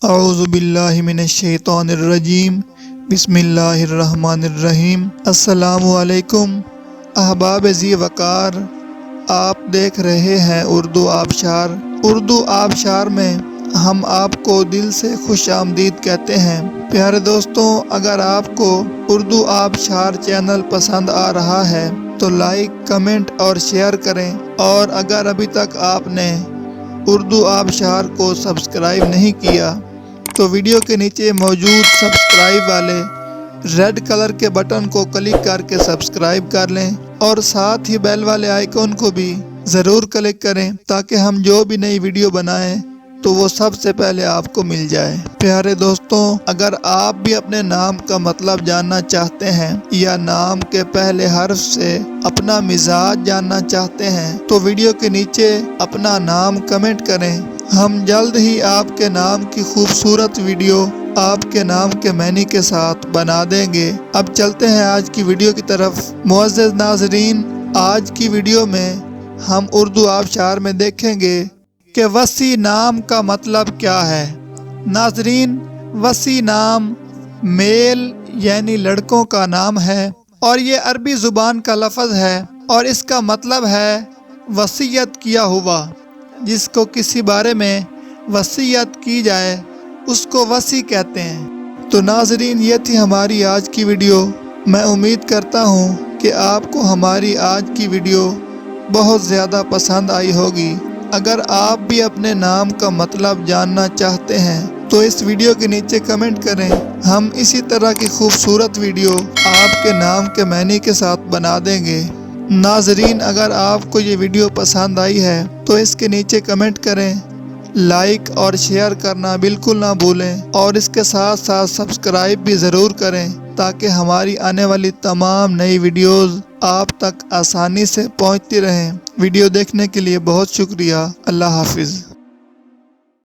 اعوذ باللہ من الشیطان الرجیم بسم اللہ الرحمن الرحیم۔ السلام علیکم احباب ذی وقار، آپ دیکھ رہے ہیں اردو آبشار۔ اردو آبشار میں ہم آپ کو دل سے خوش آمدید کہتے ہیں۔ پیارے دوستوں، اگر آپ کو اردو آبشار چینل پسند آ رہا ہے تو لائک، کمنٹ اور شیئر کریں، اور اگر ابھی تک آپ نے اردو آبشار کو سبسکرائب نہیں کیا تو ویڈیو کے نیچے موجود سبسکرائب والے ریڈ کلر کے بٹن کو کلک کر کے سبسکرائب کر لیں، اور ساتھ ہی بیل والے آئیکن کو بھی ضرور کلک کریں تاکہ ہم جو بھی نئی ویڈیو بنائیں تو وہ سب سے پہلے آپ کو مل جائے۔ پیارے دوستوں، اگر آپ بھی اپنے نام کا مطلب جاننا چاہتے ہیں یا نام کے پہلے حرف سے اپنا مزاج جاننا چاہتے ہیں تو ویڈیو کے نیچے اپنا نام کمنٹ کریں۔ ہم جلد ہی آپ کے نام کی خوبصورت ویڈیو آپ کے نام کے معنی کے ساتھ بنا دیں گے۔ اب چلتے ہیں آج کی ویڈیو کی طرف۔ معزز ناظرین، آج کی ویڈیو میں ہم اردو آبشار میں دیکھیں گے کہ وسیع نام کا مطلب کیا ہے۔ ناظرین، وسیع نام میل یعنی لڑکوں کا نام ہے، اور یہ عربی زبان کا لفظ ہے، اور اس کا مطلب ہے وصیت کیا ہوا۔ جس کو کسی بارے میں وصیت کی جائے اس کو وصی کہتے ہیں۔ تو ناظرین، یہ تھی ہماری آج کی ویڈیو۔ میں امید کرتا ہوں کہ آپ کو ہماری آج کی ویڈیو بہت زیادہ پسند آئی ہوگی۔ اگر آپ بھی اپنے نام کا مطلب جاننا چاہتے ہیں تو اس ویڈیو کے نیچے کمنٹ کریں۔ ہم اسی طرح کی خوبصورت ویڈیو آپ کے نام کے معنی کے ساتھ بنا دیں گے۔ ناظرین، اگر آپ کو یہ ویڈیو پسند آئی ہے تو اس کے نیچے کمنٹ کریں، لائک اور شیئر کرنا بالکل نہ بھولیں، اور اس کے ساتھ ساتھ سبسکرائب بھی ضرور کریں تاکہ ہماری آنے والی تمام نئی ویڈیوز آپ تک آسانی سے پہنچتی رہیں۔ ویڈیو دیکھنے کے لیے بہت شکریہ۔ اللہ حافظ۔